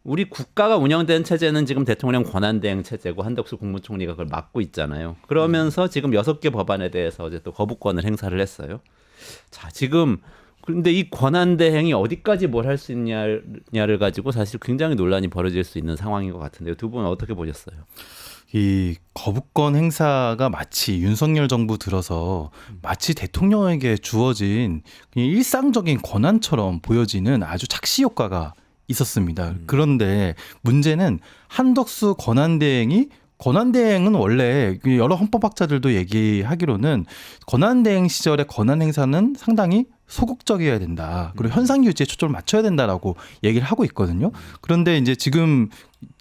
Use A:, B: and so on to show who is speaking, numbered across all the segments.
A: 우리 국가가 운영된 체제는 지금 대통령 권한대행 체제고 한덕수 국무총리가 그걸 맡고 있잖아요. 그러면서 지금 6개 법안에 대해서 어제 또 거부권을 행사를 했어요. 자, 지금 근데 이 권한대행이 어디까지 뭘 할 수 있냐를 가지고 사실 굉장히 논란이 벌어질 수 있는 상황인 것 같은데요. 두 분은 어떻게 보셨어요?
B: 이 거부권 행사가 마치 윤석열 정부 들어서 마치 대통령에게 주어진 그냥 일상적인 권한처럼 보여지는 아주 착시 효과가 있었습니다. 그런데 문제는 한덕수 권한대행은 원래 여러 헌법학자들도 얘기하기로는 권한대행 시절의 권한 행사는 상당히 소극적이어야 된다. 그리고 현상 유지에 초점을 맞춰야 된다라고 얘기를 하고 있거든요. 그런데 이제 지금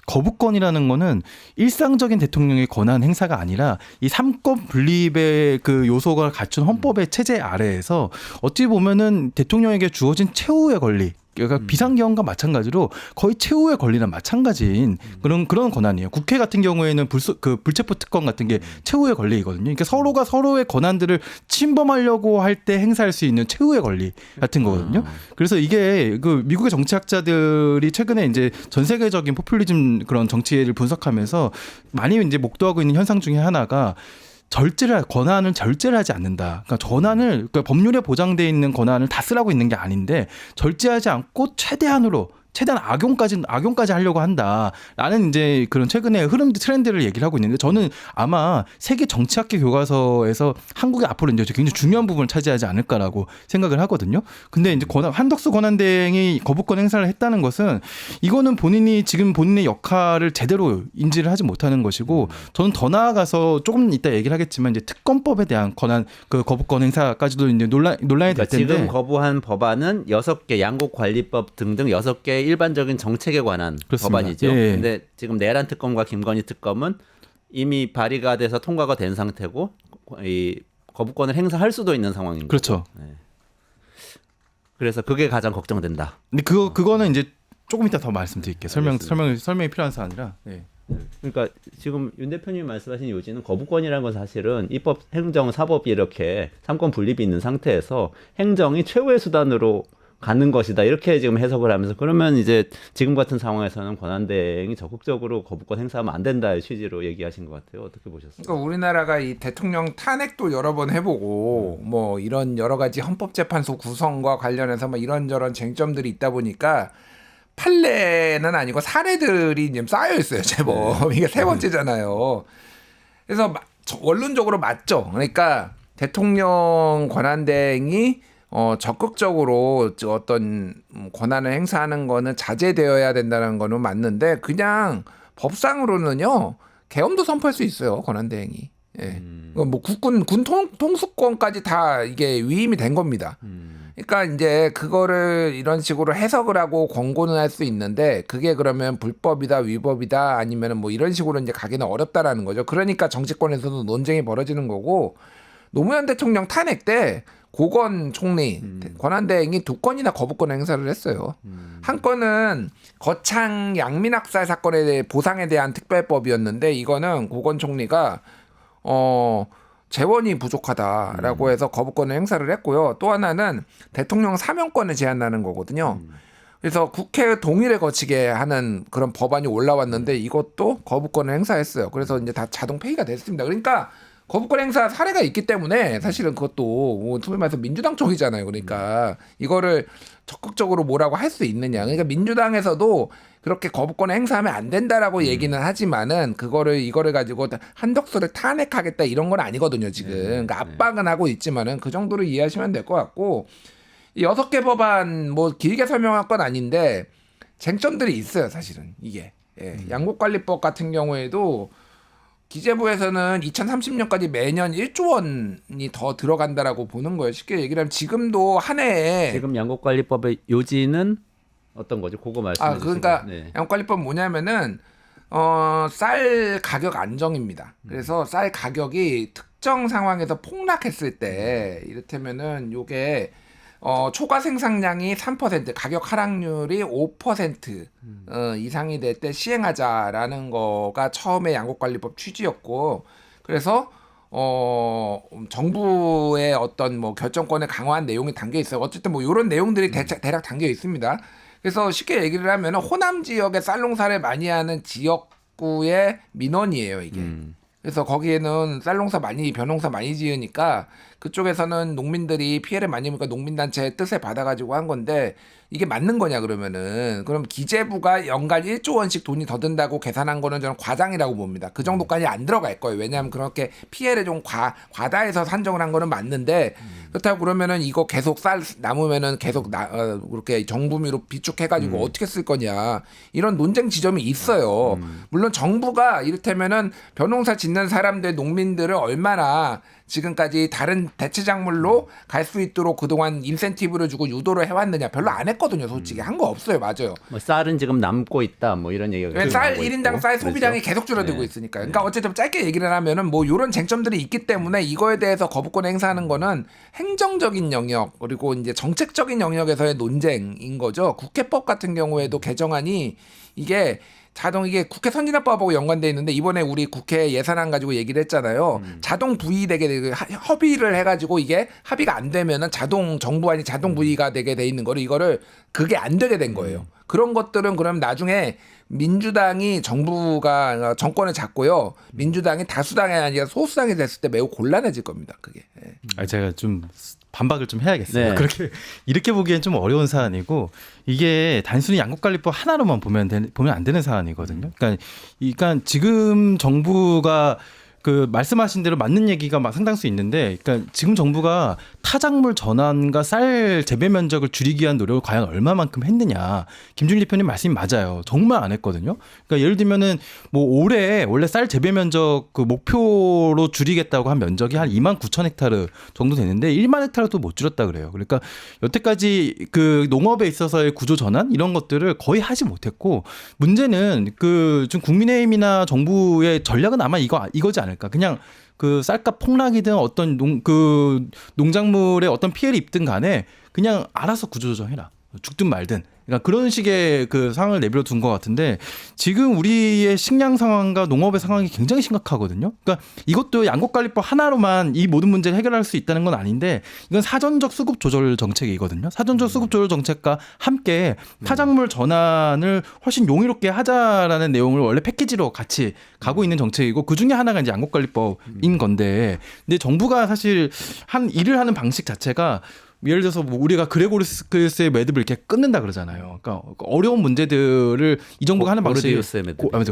B: 거부권이라는 거는 일상적인 대통령의 권한 행사가 아니라 이 삼권 분립의 그 요소가 갖춘 헌법의 체제 아래에서 어찌 보면은 대통령에게 주어진 최후의 권리, 그러니까 비상계엄과 마찬가지로 거의 최후의 권리나 마찬가지인 그런 권한이에요. 국회 같은 경우에는 불체포 특권 같은 게 최후의 권리이거든요. 그러니까 서로가 서로의 권한들을 침범하려고 할 때 행사할 수 있는 최후의 권리 같은 거거든요. 그래서 이게 그 미국의 정치학자들이 최근에 이제 전 세계적인 포퓰리즘 그런 정치를 분석하면서 많이 이제 목도하고 있는 현상 중에 하나가 권한을 절제를 하지 않는다. 그러니까 법률에 보장되어 있는 권한을 다 쓰라고 있는 게 아닌데 절제하지 않고 최대한 악용까지 하려고 한다라는 이제 그런 최근의 트렌드를 얘기를 하고 있는데 저는 아마 세계 정치학계 교과서에서 한국이 앞으로 이제 굉장히 중요한 부분을 차지하지 않을까라고 생각을 하거든요. 근데 이제 한덕수 권한대행이 거부권 행사를 했다는 것은 이거는 지금 본인의 역할을 제대로 인지를 하지 못하는 것이고 저는 더 나아가서 조금 이따 얘기를 하겠지만 이제 특검법에 대한 거부권 행사까지도 이제 논란이 될 텐데
A: 지금 거부한 법안은 6개 양곡관리법 등등 6개 일반적인 정책에 관한
B: 그렇습니다.
A: 법안이죠.
B: 예.
A: 근데 지금 내란 특검과 김건희 특검은 이미 발의가 돼서 통과가 된 상태고 이 거부권을 행사할 수도 있는 상황인
B: 그렇죠.
A: 거고. 네. 그래서 그게 가장 걱정된다.
B: 근데 그거는 이제 조금 이따 더 말씀드릴게요. 설명이 필요한 사안이라. 네.
A: 그러니까 지금 윤 대표님이 말씀하신 요지는 거부권이라는 건 사실은 입법, 행정, 사법이 이렇게 삼권 분립이 있는 상태에서 행정이 최후의 수단으로 가는 것이다. 이렇게 지금 해석을 하면서 그러면 이제 지금 같은 상황에서는 권한대행이 적극적으로 거부권 행사하면 안 된다의 취지로 얘기하신 것 같아요. 어떻게 보셨어요?
C: 그러니까 우리나라가 이 대통령 탄핵도 여러 번 해보고 뭐 이런 여러 가지 헌법재판소 구성과 관련해서 뭐 이런저런 쟁점들이 있다 보니까 판례는 아니고 사례들이 지금 쌓여 있어요, 제법. 이게 세 번째잖아요. 그래서 원론적으로 맞죠. 그러니까 대통령 권한대행이 적극적으로 어떤 권한을 행사하는 거는 자제되어야 된다는 거는 맞는데 그냥 법상으로는요 계엄도 선포할 수 있어요, 권한대행이. 예. 뭐 군 통수권까지 다 이게 위임이 된 겁니다. 그러니까 이제 그거를 이런 식으로 해석을 하고 권고는 할 수 있는데 그게 그러면 불법이다, 위법이다 아니면은 뭐 이런 식으로 이제 가기는 어렵다라는 거죠. 그러니까 정치권에서도 논쟁이 벌어지는 거고 노무현 대통령 탄핵 때 고건 총리 권한대행이 2건이나 거부권 행사를 했어요. 한 건은 거창 양민학살 사건에 대해 보상에 대한 특별법이었는데 이거는 고건 총리가 재원이 부족하다라고 해서 거부권을 행사를 했고요. 또 하나는 대통령 사면권을 제한하는 거거든요. 그래서 국회 동의를 거치게 하는 그런 법안이 올라왔는데 이것도 거부권을 행사했어요. 그래서 이제 다 자동 폐기가 됐습니다. 그러니까 거부권 행사 사례가 있기 때문에 사실은 그것도 뭐 소위 말해서 민주당 쪽이잖아요. 그러니까 이거를 적극적으로 뭐라고 할 수 있느냐. 그러니까 민주당에서도 그렇게 거부권 행사하면 안 된다라고 얘기는 하지만은 이거를 가지고 한덕수를 탄핵하겠다 이런 건 아니거든요, 지금. 그러니까 압박은 하고 있지만은 그 정도로 이해하시면 될 것 같고 이 6개 법안 뭐 길게 설명할 건 아닌데 쟁점들이 있어요, 사실은 이게. 예. 양곡관리법 같은 경우에도 기재부에서는 2030년까지 매년 1조 원이 더 들어간다라고 보는 거예요. 쉽게 얘기를 하면 지금도 한 해에
A: 지금 양곡관리법의 요지는 어떤 거죠? 그거 말씀해 주시죠.
C: 그러니까
A: 네.
C: 양곡관리법 뭐냐면은 쌀 가격 안정입니다. 그래서 쌀 가격이 특정 상황에서 폭락했을 때 이를테면은 요게 초과 생산량이 3% 가격 하락률이 5% 이상이 될 때 시행하자라는 거가 처음에 양곡관리법 취지였고 그래서 정부의 어떤 뭐 결정권을 강화한 내용이 담겨 있어요. 어쨌든 뭐 이런 내용들이 대략 담겨 있습니다. 그래서 쉽게 얘기를 하면 호남 지역에 쌀농사를 많이 하는 지역구의 민원이에요, 이게. 그래서 거기에는 쌀농사 많이 벼농사 많이 지으니까 그쪽에서는 농민들이 피해를 많이 입으니까 농민단체의 뜻을 받아가지고 한 건데 이게 맞는 거냐 그러면은 그럼 기재부가 연간 1조 원씩 돈이 더 든다고 계산한 거는 저는 과장이라고 봅니다. 그 정도까지 안 들어갈 거예요. 왜냐하면 그렇게 피해를 좀 과다해서 산정을 한 거는 맞는데 그렇다고 그러면은 이거 계속 쌀 남으면은 계속 그렇게 정부미로 비축해가지고 어떻게 쓸 거냐 이런 논쟁 지점이 있어요. 물론 정부가 이를테면은 벼농사 짓는 사람들 농민들을 얼마나 지금까지 다른 대체 작물로 갈 수 있도록 그동안 인센티브를 주고 유도를 해왔느냐 별로 안 했거든요. 솔직히 한 거 없어요. 맞아요.
A: 뭐 쌀은 지금 남고 있다. 뭐 이런 얘기가
C: 왜 쌀
A: 나오고
C: 1인당
A: 있고.
C: 쌀 소비량이
A: 그렇죠?
C: 계속 줄어들고
A: 네.
C: 있으니까요. 그러니까 어쨌든 짧게 얘기를 하면은 뭐 이런 쟁점들이 있기 때문에 이거에 대해서 거부권 행사하는 거는 행정적인 영역 그리고 이제 정책적인 영역에서의 논쟁인 거죠. 국회법 같은 경우에도 개정안이 이게 이게 국회 선진화법하고 연관돼 있는데 이번에 우리 국회 예산안 가지고 얘기를 했잖아요. 자동 부의되게 협의를 해가지고 이게 합의가 안 되면은 정부안이 자동 부의가 되게 돼 있는 거를 이거를 그게 안 되게 된 거예요. 그런 것들은 그럼 나중에 민주당이 정권을 잡고요. 민주당이 다수당이 아니라 소수당이 됐을 때 매우 곤란해질 겁니다. 그게. 예.
B: 제가 좀 반박을 좀 해야겠어요.
A: 네.
B: 그렇게 이렇게 보기엔 좀 어려운 사안이고 이게 단순히 양곡관리법 하나로만 보면 안 되는 사안이거든요. 그러니까 지금 정부가 그 말씀하신 대로 맞는 얘기가 막 상당수 있는데, 그러니까 지금 정부가 타작물 전환과 쌀 재배 면적을 줄이기 위한 노력을 과연 얼마만큼 했느냐. 김준일 대표님 말씀이 맞아요. 정말 안 했거든요. 그러니까 예를 들면은 뭐 올해 원래 쌀 재배 면적 그 목표로 줄이겠다고 한 면적이 한 2만 9천 헥타르 정도 되는데 1만 헥타르도 못 줄였다 그래요. 그러니까 여태까지 그 농업에 있어서의 구조 전환 이런 것들을 거의 하지 못했고, 문제는 그 지금 국민의힘이나 정부의 전략은 아마 이거지 않을까. 그냥 그 쌀값 폭락이든 어떤 농작물에 어떤 피해를 입든 간에 그냥 알아서 구조조정해라. 죽든 말든. 그러니까 그런 식의 그 상황을 내버려 둔 것 같은데, 지금 우리의 식량 상황과 농업의 상황이 굉장히 심각하거든요. 그러니까 이것도 양곡관리법 하나로만 이 모든 문제를 해결할 수 있다는 건 아닌데, 이건 사전적 수급 조절 정책이거든요. 사전적 수급 조절 정책과 함께 타작물 전환을 훨씬 용이롭게 하자라는 내용을 원래 패키지로 같이 가고 있는 정책이고, 그 중에 하나가 이제 양곡관리법인 건데, 근데 정부가 사실 일을 하는 방식 자체가 예를 들어서 뭐 우리가 그레고리스의 매듭을 이렇게 끊는다 그러잖아요. 그러니까 어려운 문제들을 이 정부가 하는 방식이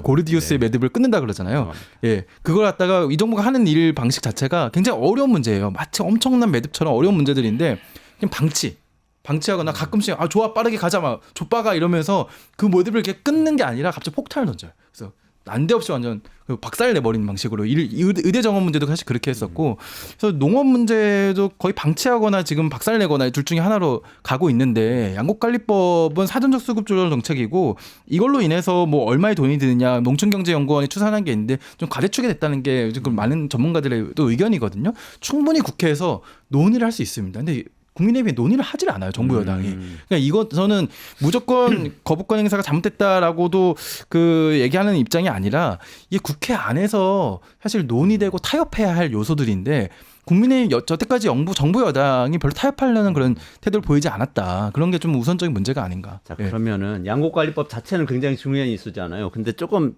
B: 고르디우스의 매듭을 끊는다 그러잖아요. 예, 그걸 갖다가 이 정부가 하는 일 방식 자체가 굉장히 어려운 문제예요. 마치 엄청난 매듭처럼 어려운 문제들인데 그냥 방치하거나 가끔씩 좋아 빠르게 가자 막 좆빠가 이러면서 그 매듭을 이렇게 끊는 게 아니라 갑자기 폭탄을 던져요. 그래서 난데없이 완전 박살 내버리는 방식으로 의대 정원 문제도 사실 그렇게 했었고, 그래서 농업 문제도 거의 방치하거나 지금 박살 내거나 둘 중에 하나로 가고 있는데, 양곡관리법은 사전적 수급 조절 정책이고 이걸로 인해서 뭐 얼마의 돈이 드느냐 농촌경제연구원이 추산한 게 있는데 좀 과대축이 됐다는 게 지금 많은 전문가들의 또 의견이거든요. 충분히 국회에서 논의를 할 수 있습니다. 근데 국민의힘이 논의를 하질 않아요, 정부 여당이. 그러니까 이거 저는 무조건 거부권 행사가 잘못됐다라고도 그 얘기하는 입장이 아니라, 이게 국회 안에서 사실 논의되고 타협해야 할 요소들인데 국민의힘 여태까지 정부 여당이 별로 타협하려는 그런 태도를 보이지 않았다. 그런 게 좀 우선적인 문제가 아닌가.
A: 자, 그러면은 양곡관리법 자체는 굉장히 중요한 이슈잖아요. 근데 조금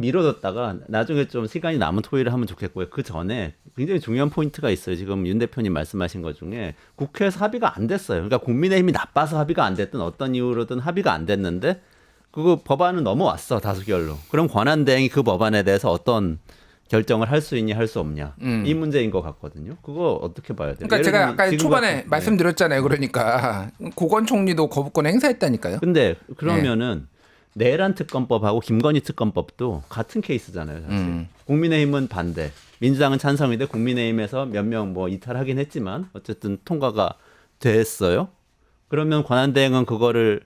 A: 미뤄뒀다가 나중에 좀 시간이 남은 토의를 하면 좋겠고요. 그 전에 굉장히 중요한 포인트가 있어요. 지금 윤 대표님 말씀하신 것 중에 국회에서 합의가 안 됐어요. 그러니까 국민의힘이 나빠서 합의가 안 됐든 어떤 이유로든 합의가 안 됐는데 그거 법안은 넘어왔어, 다수결로. 그럼 권한대행이 그 법안에 대해서 어떤 결정을 할 수 있냐 할 수 없냐 이 문제인 것 같거든요. 그거 어떻게 봐야 돼요?
C: 그러니까 제가 아까 초반에
A: 같은,
C: 말씀드렸잖아요. 그러니까 고건 총리도 거부권 행사했다니까요.
A: 근데 그러면은 내란 특검법하고 김건희 특검법도 같은 케이스잖아요, 사실. 국민의힘은 반대, 민주당은 찬성인데 국민의힘에서 몇 명 뭐 이탈하긴 했지만 어쨌든 통과가 됐어요. 그러면 권한대행은 그거를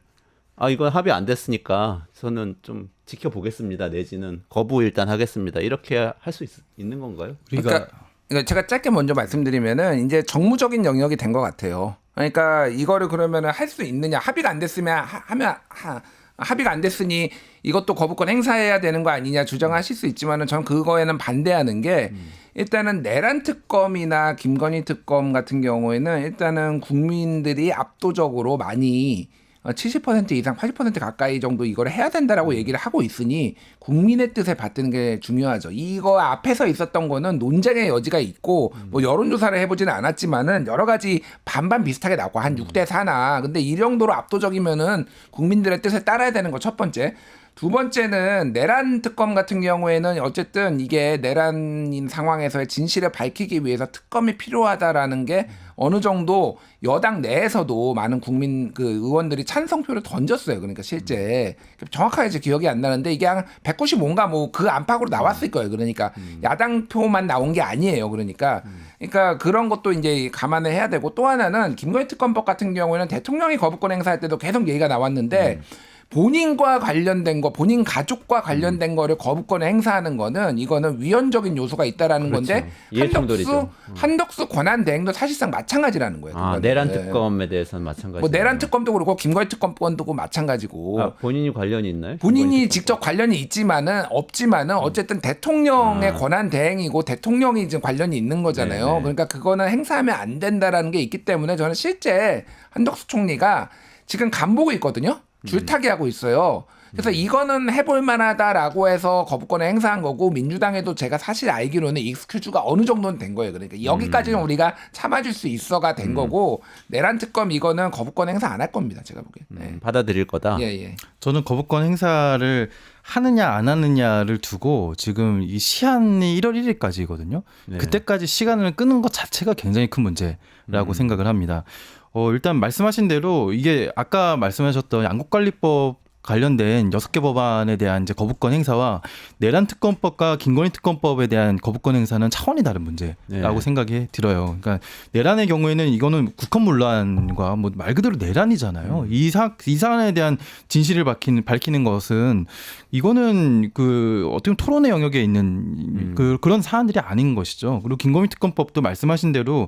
A: 이거 합의 안 됐으니까 저는 좀 지켜보겠습니다, 내지는 거부 일단 하겠습니다, 이렇게 할 수 있는 건가요?
C: 그러니까 제가 짧게 먼저 말씀드리면은 이제 정무적인 영역이 된 것 같아요. 그러니까 이거를 그러면은 할 수 있느냐, 합의가 안 됐으면 합의가 안 됐으니 이것도 거부권 행사해야 되는 거 아니냐 주장하실 수 있지만은 저는 그거에는 반대하는 게, 일단은 내란 특검이나 김건희 특검 같은 경우에는 일단은 국민들이 압도적으로 많이 70% 이상 80% 가까이 정도 이걸 해야 된다라고 얘기를 하고 있으니 국민의 뜻에 받드는 게 중요하죠. 이거 앞에서 있었던 거는 논쟁의 여지가 있고 뭐 여론조사를 해보지는 않았지만은 여러 가지 반반 비슷하게 나왔고 한 6대 4나 근데 이 정도로 압도적이면은 국민들의 뜻에 따라야 되는 거 첫 번째. 두 번째는 내란 특검 같은 경우에는 어쨌든 이게 내란인 상황에서의 진실을 밝히기 위해서 특검이 필요하다라는 게 어느 정도 여당 내에서도 많은 국민 그 의원들이 찬성표를 던졌어요. 그러니까 실제 정확하게 제 기억이 안 나는데 이게 한 195인가 뭐 그 안팎으로 나왔을 거예요. 그러니까 야당 표만 나온 게 아니에요. 그러니까 그런 것도 이제 감안을 해야 되고 또 하나는 김건희 특검법 같은 경우에는 대통령이 거부권 행사할 때도 계속 얘기가 나왔는데 본인과 관련된 거, 본인 가족과 관련된 거를 거부권을 행사하는 거는 이거는 위헌적인 요소가 있다라는
A: 그렇죠.
C: 건데
A: 이해충돌이죠.
C: 한덕수 권한 대행도 사실상 마찬가지라는 거예요.
A: 아, 내란 특검에 대해서는 마찬가지.
C: 뭐 내란 특검도 그렇고 김건희 특검도 마찬가지고.
A: 아, 본인이 관련이 있나요?
C: 본인이 직접 관련이 있지만은 없지만은 어쨌든 대통령의 권한 대행이고 대통령이 지금 관련이 있는 거잖아요.
A: 네네.
C: 그러니까 그거는 행사하면 안 된다라는 게 있기 때문에 저는 실제 한덕수 총리가 지금 간보고 있거든요. 줄타기 하고 있어요. 그래서 이거는 해볼 만하다라고 해서 거부권을 행사한 거고 민주당에도 제가 사실 알기로는 익스큐즈가 어느 정도는 된 거예요. 그러니까 여기까지는 우리가 참아줄 수 있어가 된 거고 내란 특검 이거는 거부권 행사 안 할 겁니다. 제가 보기엔. 네.
A: 받아들일 거다.
C: 예.
B: 저는 거부권 행사를 하느냐 안 하느냐를 두고 지금 이 시한이 1월 1일까지거든요.
A: 네.
B: 그때까지 시간을 끄는 것 자체가 굉장히 큰 문제라고 생각을 합니다. 일단 말씀하신 대로 이게 아까 말씀하셨던 양국관리법 관련된 6개 법안에 대한 이제 거부권 행사와 내란 특검법과 김건희 특검법에 대한 거부권 행사는 차원이 다른 문제라고
A: 네.
B: 생각이 들어요. 그러니까 내란의 경우에는 이거는 국헌문란과 뭐 말 그대로 내란이잖아요. 이 사안에 대한 진실을 밝히는 것은 이거는 그 어떻게 보면 토론의 영역에 있는 그런 사안들이 아닌 것이죠. 그리고 김건희 특검법도 말씀하신 대로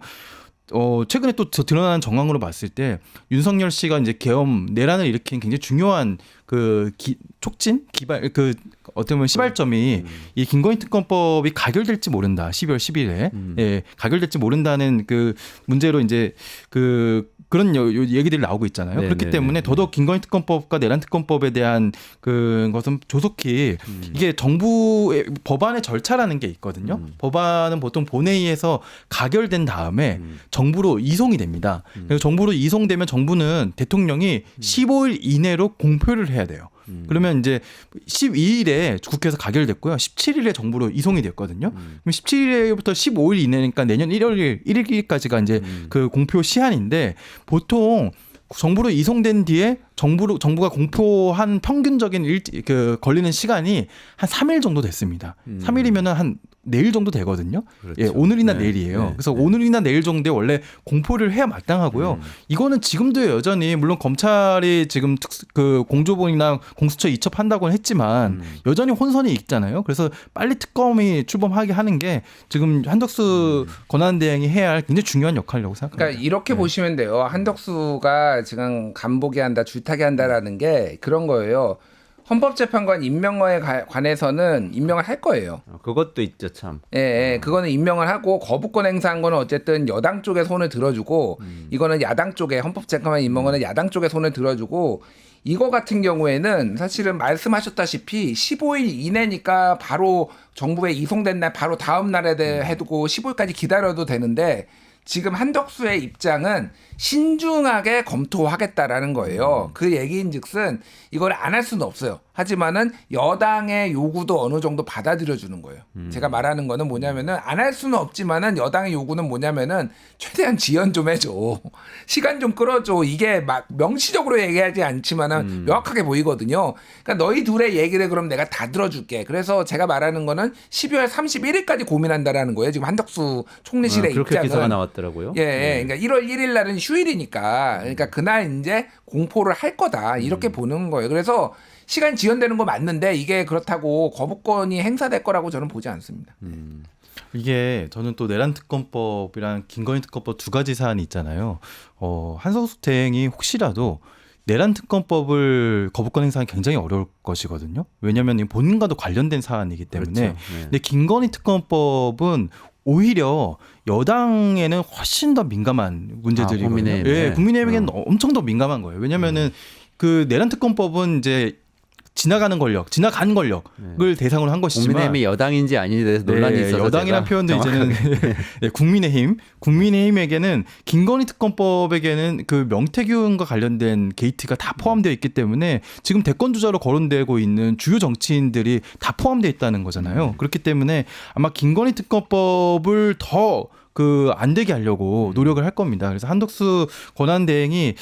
B: 최근에 또 드러나는 정황으로 봤을 때 윤석열 씨가 이제 계엄 내란을 일으킨 굉장히 중요한 그 촉진 기발 그 어떻게 보면 시발점이 이 김건희 특검법이 가결될지 모른다. 12월 10일에 예, 가결될지 모른다는 그 문제로 이제 그런 얘기들이 나오고 있잖아요.
A: 네,
B: 그렇기
A: 네,
B: 때문에
A: 네.
B: 더더욱 김건희 특검법과 내란 특검법에 대한 그 것은 조속히 이게 정부의 법안의 절차라는 게 있거든요. 법안은 보통 본회의에서 가결된 다음에 정부로 이송이 됩니다. 그래서 정부로 이송되면 정부는 대통령이 15일 이내로 공표를 해야 돼요. 그러면 이제 12일에 국회에서 가결됐고요. 17일에 정부로 이송이 됐거든요. 그럼 17일부터 15일 이내니까 내년 1월 1일까지가 이제 그 공표 시한인데 보통 정부로 이송된 뒤에 정부가 공표한 평균적인 걸리는 시간이 한 3일 정도 됐습니다. 3일이면은 한 내일 정도 되거든요.
A: 그렇죠.
B: 예, 오늘이나
A: 네,
B: 내일이에요.
A: 네,
B: 그래서
A: 네.
B: 오늘이나 내일 정도에 원래 공포를 해야 마땅하고요. 이거는 지금도 여전히 물론 검찰이 지금 그 공조본이나 공수처 이첩한다고는 했지만 여전히 혼선이 있잖아요. 그래서 빨리 특검이 출범하게 하는 게 지금 한덕수 권한대행이 해야 할 굉장히 중요한 역할이라고 생각합니다.
C: 그러니까 이렇게 보시면 돼요. 한덕수가 지금 간보게 한다, 줄타기 한다라는 게 그런 거예요. 헌법재판관 임명에 관해서는 임명을 할 거예요.
A: 그것도 있죠, 참.
C: 예, 그거는 임명을 하고 거부권 행사한 거는 어쨌든 여당 쪽에 손을 들어주고 이거는 야당 쪽에 헌법재판관 임명은 야당 쪽에 손을 들어주고 이거 같은 경우에는 사실은 말씀하셨다시피 15일 이내니까 바로 정부에 이송된 날 바로 다음 날에 해두고 15일까지 기다려도 되는데 지금 한덕수의 입장은 신중하게 검토하겠다라는 거예요. 그 얘기인즉슨 이걸 안 할 수는 없어요. 하지만은 여당의 요구도 어느 정도 받아들여 주는 거예요. 제가 말하는 거는 뭐냐면은 안 할 수는 없지만은 여당의 요구는 뭐냐면은 최대한 지연 좀 해줘. 시간 좀 끌어줘. 이게 막 명시적으로 얘기하지 않지만은 명확하게 보이거든요. 그러니까 너희 둘의 얘기를 그럼 내가 다 들어줄게. 그래서 제가 말하는 거는 12월 31일까지 고민한다라는 거예요. 지금 한덕수 총리실의
A: 그렇게
C: 입장은.
A: 기사가 나왔더라고요.
C: 예, 그러니까 1월 1일 날은 휴일이니까 그러니까 그날 이제 공포를 할 거다 이렇게 보는 거예요. 그래서 시간 지연되는 거 맞는데 이게 그렇다고 거부권이 행사될 거라고 저는 보지 않습니다.
B: 이게 저는 또 내란 특검법이랑 김건희 특검법 두 가지 사안이 있잖아요. 한석수 대행이 혹시라도 내란 특검법을 거부권 행사하기 굉장히 어려울 것이거든요. 왜냐하면 이 본인과도 관련된 사안이기 때문에.
A: 그렇죠. 네.
B: 근데 김건희 특검법은 오히려 여당에는 훨씬 더 민감한 문제들이거든요.
A: 국민의힘에.
B: 예, 국민의힘에게는 엄청 더 민감한 거예요. 왜냐면은 그 내란 특검법은 이제 지나간 권력을 대상으로 한 것이지만
A: 국민의힘이 여당인지 아닌지 대해서 논란이 있어서
B: 여당이라는 표현도
A: 정확하게.
B: 이제는 네, 국민의힘에게는 김건희 특검법에게는 그 명태균과 관련된 게이트가 다 포함되어 있기 때문에 지금 대권 주자로 거론되고 있는 주요 정치인들이 다 포함되어 있다는 거잖아요. 그렇기 때문에 아마 김건희 특검법을 더 안 되게 하려고 노력을 할 겁니다. 그래서 한덕수 권한대행이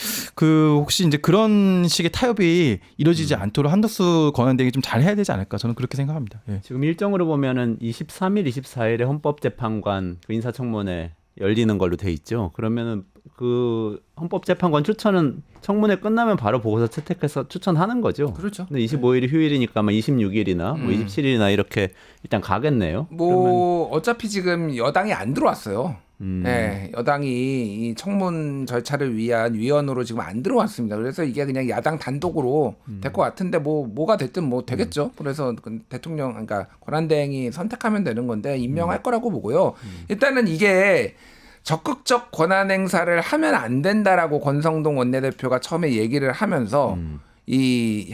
B: 혹시 이제 그런 식의 타협이 이루어지지 않도록 한덕수 권한대행이 좀 잘해야 되지 않을까 저는 그렇게 생각합니다. 예.
A: 지금 일정으로 보면은 23일, 24일에 헌법재판관 그 인사청문회 열리는 걸로 돼 있죠. 그러면은 그 헌법재판관 추천은 청문회 끝나면 바로 보고서 채택해서 추천하는 거죠.
C: 그렇죠.
A: 근데 25일이 휴일이니까 아마 26일이나 뭐 27일이나 이렇게 일단 가겠네요.
C: 뭐 어차피 지금 여당이 안 들어왔어요.
A: 음.
C: 네, 여당이 이 청문 절차를 위한 위원으로 지금 안 들어왔습니다. 그래서 이게 그냥 야당 단독으로 될 것 같은데 뭐가 됐든 뭐 되겠죠. 그래서 그 대통령 그러니까 권한대행이 선택하면 되는 건데 임명할 거라고 보고요. 일단은 이게 적극적 권한 행사를 하면 안 된다라고 권성동 원내대표가 처음에 얘기를 하면서 이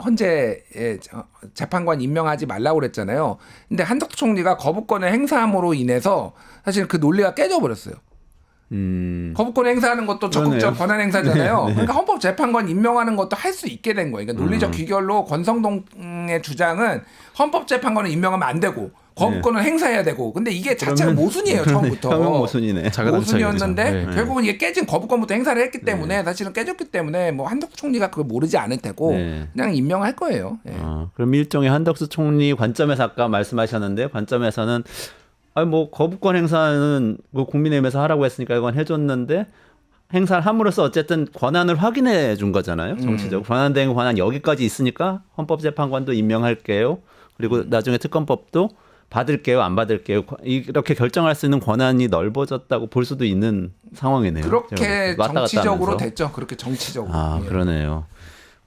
C: 헌재 재판관 임명하지 말라고 그랬잖아요. 근데 한덕수 총리가 거부권을 행사함으로 인해서 사실 그 논리가 깨져버렸어요. 거부권 행사하는 것도 적극적
A: 그러네요.
C: 권한 행사잖아요.
A: 네.
C: 그러니까 헌법재판관 임명하는 것도 할 수 있게 된 거예요. 그러니까 논리적 귀결로 권성동의 주장은 헌법재판관을 임명하면 안 되고 거부권을 행사해야 되고. 근데 이게 자체가 모순이에요, 처음부터.
A: 혁명 모순이네.
C: 모순이었는데
B: 네.
C: 결국은 이게 깨진 거부권부터 행사를 했기 때문에 사실은 깨졌기 때문에 뭐 한덕수 총리가 그걸 모르지 않을 테고
A: 네.
C: 그냥 임명할 거예요. 예.
A: 그럼 일종의 한덕수 총리 관점에서 아까 말씀하셨는데 관점에서는 뭐 거부권 행사는 뭐 국민의힘에서 하라고 했으니까 이건 해줬는데 행사를 함으로써 어쨌든 권한을 확인해 준 거잖아요. 정치적으로 권한대행 권한 여기까지 있으니까 헌법재판관도 임명할게요. 그리고 나중에 특검법도 받을게요, 안 받을게요. 이렇게 결정할 수 있는 권한이 넓어졌다고 볼 수도 있는 상황이네요.
C: 그렇게
A: 왔다 갔다
C: 정치적으로
A: 하면서.
C: 됐죠. 그렇게 정치적으로.
A: 아,
C: 예.
A: 그러네요.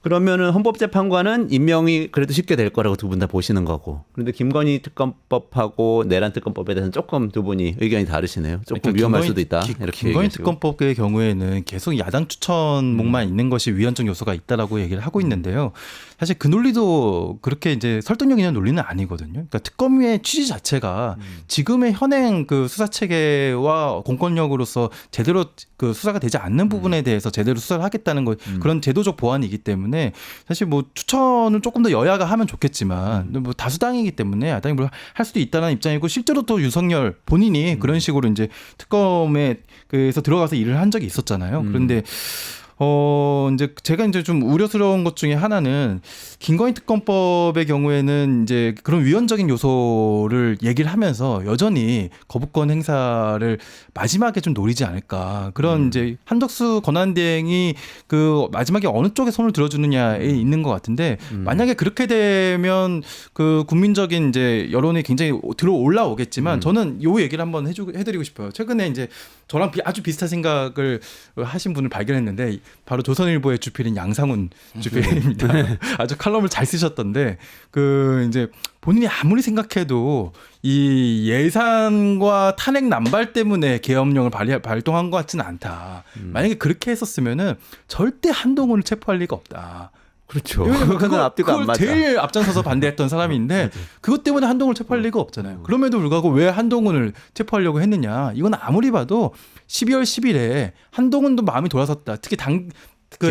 A: 그러면은 헌법재판관은 임명이 그래도 쉽게 될 거라고 두 분 다 보시는 거고. 그런데 김건희 특검법하고 내란 특검법에 대해서는 조금 두 분이 의견이 다르시네요. 조금
B: 그러니까
A: 위험할 수도 있다. 이렇게
B: 김건희
A: 얘기하시고.
B: 특검법의 경우에는 계속 야당 추천목만 있는 것이 위헌적 요소가 있다라고 얘기를 하고 있는데요. 사실 그 논리도 그렇게 이제 설득력 있는 논리는 아니거든요. 그러니까 특검의 취지 자체가 지금의 현행 그 수사 체계와 공권력으로서 제대로 그 수사가 되지 않는 부분에 대해서 제대로 수사를 하겠다는 거 그런 제도적 보완이기 때문에 사실 뭐 추천을 조금 더 여야가 하면 좋겠지만 뭐 다수당이기 때문에 야당이 뭘 할 수도 있다는 입장이고 실제로 또 윤석열 본인이 그런 식으로 이제 특검에 그래서 들어가서 일을 한 적이 있었잖아요. 그런데 이제 제가 이제 좀 우려스러운 것 중에 하나는 김건희 특검법의 경우에는 이제 그런 위헌적인 요소를 얘기를 하면서 여전히 거부권 행사를 마지막에 좀 노리지 않을까. 그런 이제 한덕수 권한대행이 그 마지막에 어느 쪽에 손을 들어주느냐에 있는 것 같은데 만약에 그렇게 되면 그 국민적인 이제 여론이 굉장히 들어 올라오겠지만 저는 요 얘기를 한번 해드리고 싶어요. 최근에 이제 저랑 아주 비슷한 생각을 하신 분을 발견했는데 바로 조선일보의 주필인 양상훈 주필입니다. 아주 칼럼을 잘 쓰셨던데 그 이제 본인이 아무리 생각해도 이 예산과 탄핵 남발 때문에 계엄령을 발동한 것 같지는 않다. 만약에 그렇게 했었으면은 절대 한동훈을 체포할 리가 없다.
A: 그렇죠.
B: 그건
A: 앞뒤가 안
B: 그걸
A: 맞아.
B: 제일 앞장서서 반대했던 사람인데 그것 때문에 한동훈을 체포할 리가 없잖아요. 그럼에도 불구하고 왜 한동훈을 체포하려고 했느냐. 이건 아무리 봐도 12월 10일에 한동훈도 마음이 돌아섰다. 특히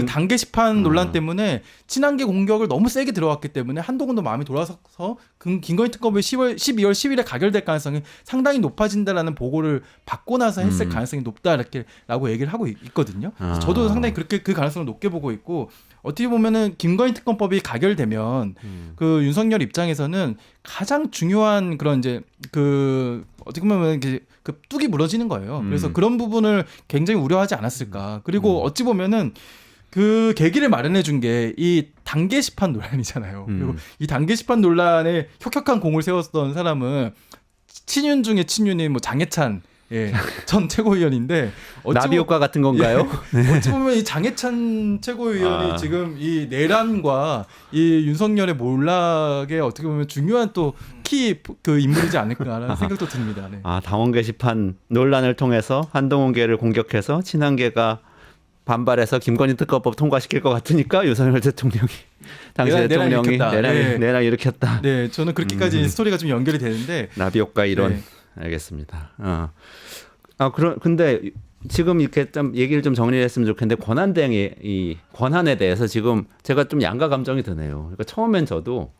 B: 단계 시판 논란 때문에 친한계 공격을 너무 세게 들어왔기 때문에 한동훈도 마음이 돌아서서 김건희 특검이 12월 10일에 가결될 가능성이 상당히 높아진다라는 보고를 받고 나서 했을 가능성이 높다 이렇게라고 얘기를 하고 있거든요. 저도 상당히 그렇게 그 가능성을 높게 보고 있고 어떻게 보면은 김건희 특검법이 가결되면 그 윤석열 입장에서는 가장 중요한 그런 이제 그 어떻게 보면 이렇게 그 뚝이 무너지는 거예요. 그래서 그런 부분을 굉장히 우려하지 않았을까. 그리고 어찌 보면은 그 계기를 마련해 준 게 이 단계 시판 논란이잖아요. 그리고 이 단계 시판 논란에 혁혁한 공을 세웠던 사람은 친윤 중에 친윤인 뭐 장해찬 전 최고위원인데
A: 나비 효과 같은 건가요?
B: 어찌 보면 이 장해찬 최고위원이 지금 이 내란과 이 윤석열의 몰락에 어떻게 보면 중요한 또 키 그 인물이지 않을까라는 생각도 듭니다. 네.
A: 당원 게시판 논란을 통해서 한동훈계를 공격해서 친한계가 반발해서 김건희 특검법 통과시킬 것 같으니까 윤석열 대통령이 당시 대통령이 내랑 일으켰다.
B: 네, 저는 그렇게까지 스토리가 좀 연결이 되는데
A: 나비 효과 이론.
B: 네.
A: 알겠습니다. 근데 지금 이렇게 좀 얘기를 좀 정리했으면 좋겠는데 권한대행의 이 권한에 대해서 지금 제가 좀 양가 감정이 드네요. 그러니까 처음엔 저도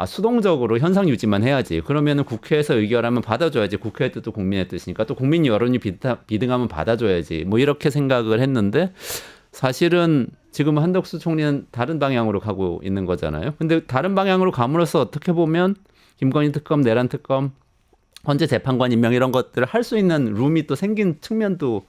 A: 수동적으로 현상 유지만 해야지. 그러면은 국회에서 의결하면 받아줘야지. 국회의 뜻도 국민의 뜻이니까 또 국민 여론이 비등하면 받아줘야지. 뭐 이렇게 생각을 했는데 사실은 지금 한덕수 총리는 다른 방향으로 가고 있는 거잖아요. 근데 다른 방향으로 감으로써 어떻게 보면 김건희 특검, 내란 특검, 헌재 재판관 임명 이런 것들을 할 수 있는 룸이 또 생긴 측면도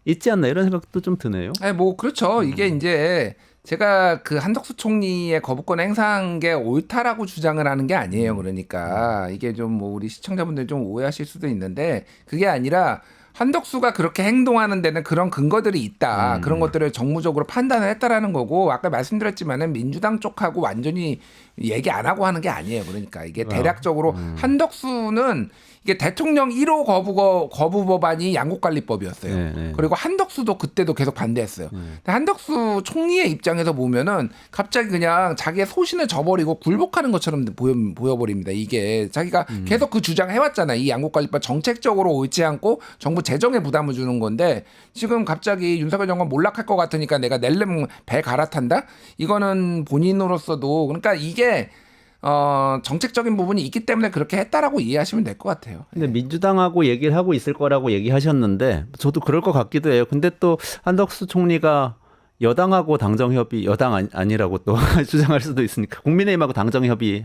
A: 있지 않나 이런 생각도 좀 드네요.
C: 아니 뭐 그렇죠. 이게 이제 제가 그 한덕수 총리의 거부권 행사한 게 옳다라고 주장을 하는 게 아니에요. 그러니까 이게 좀 뭐 우리 시청자분들 좀 오해하실 수도 있는데 그게 아니라 한덕수가 그렇게 행동하는 데는 그런 근거들이 있다. 그런 것들을 정무적으로 판단을 했다라는 거고 아까 말씀드렸지만은 민주당 쪽하고 완전히 얘기 안 하고 하는 게 아니에요. 그러니까 이게 대략적으로 한덕수는 이게 대통령 1호 거부 법안이 양국관리법이었어요.
A: 네.
C: 그리고 한덕수도 그때도 계속 반대했어요. 근데 한덕수 총리의 입장에서 보면은 갑자기 그냥 자기의 소신을 저버리고 굴복하는 것처럼 보여버립니다. 이게 자기가 계속 그 주장 해왔잖아요. 이 양국관리법 정책적으로 옳지 않고 정부 재정에 부담을 주는 건데 지금 갑자기 윤석열 정권 몰락할 것 같으니까 내가 낼름 배 갈아탄다? 이거는 본인으로서도 그러니까 이게 정책적인 부분이 있기 때문에 그렇게 했다라고 이해하시면 될 것 같아요.
A: 근데 민주당하고 얘기를 하고 있을 거라고 얘기하셨는데 저도 그럴 것 같기도 해요. 근데 또 한덕수 총리가 여당하고 당정협의 여당 아니라고 또 주장할 수도 있으니까 국민의힘하고 당정협의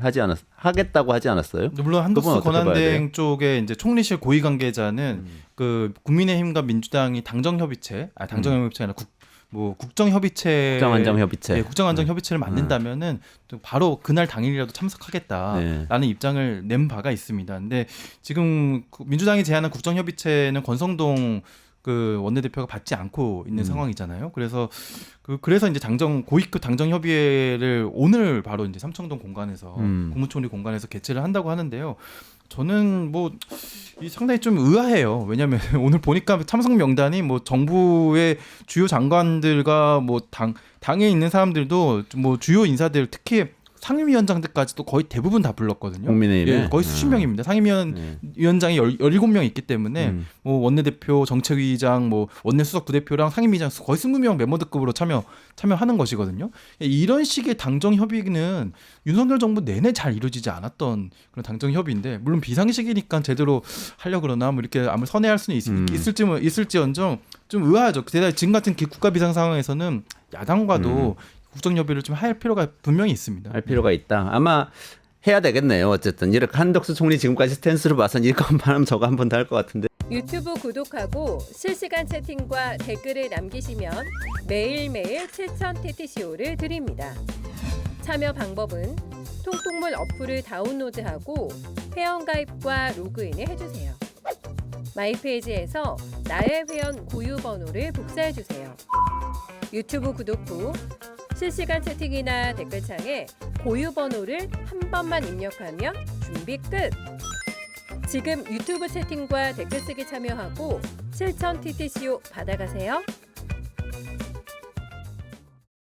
A: 하겠다고 하지 않았어요?
B: 물론 한덕수 권한대행 쪽에 이제 총리실 고위 관계자는 그 국민의힘과 민주당이 당정협의체, 당정협의체 아니라 국정협의체,
A: 국정안정협의체,
B: 네, 국정안정협의체를 만든다면은 바로 그날 당일이라도 참석하겠다라는 입장을 낸 바가 있습니다. 근데 지금 민주당이 제안한 국정협의체는 권성동 그 원내대표가 받지 않고 있는 상황이잖아요. 그래서 이제 고위급 당정협의회를 오늘 바로 이제 삼청동 공간에서 국무총리 공간에서 개최를 한다고 하는데요. 저는 상당히 좀 의아해요. 왜냐하면 오늘 보니까 참석 명단이 정부의 주요 장관들과 당에 있는 사람들도 주요 인사들 특히 상임위원장들까지도 거의 대부분 다 불렀거든요.
A: 국민의힘에
B: 거의 수십 명입니다. 상임위원장이 17명 있기 때문에 원내대표, 정책위의장, 원내수석 부대표랑 상임위의장 거의 20명 멤버들급으로 참여하는 것이거든요. 이런 식의 당정 협의는 윤석열 정부 내내 잘 이루어지지 않았던 그런 당정 협의인데 물론 비상식이니까 제대로 하려 그러나 이렇게 아무 선회할 수는 있을지언정 좀 의아하죠. 게다가 지금 같은 국가 비상 상황에서는 야당과도 국정협의를 좀 할 필요가 분명히 있습니다.
A: 할 필요가 있다. 아마 해야 되겠네요. 어쨌든 이렇게 한덕수 총리 지금까지 스탠스로 봐서는 이거 한 번 하면 저거 한 번 더 할 것 같은데.
D: 유튜브 구독하고 실시간 채팅과 댓글을 남기시면 매일매일 7천 TTCO를 드립니다. 참여 방법은 통통물 어플을 다운로드하고 회원가입과 로그인을 해주세요. 마이페이지에서 나의 회원 고유 번호를 복사해주세요. 유튜브 구독 후 실시간 채팅이나 댓글창에 고유 번호를 한 번만 입력하면 준비 끝! 지금 유튜브 채팅과 댓글 쓰기 참여하고 실천 TTCO 받아가세요.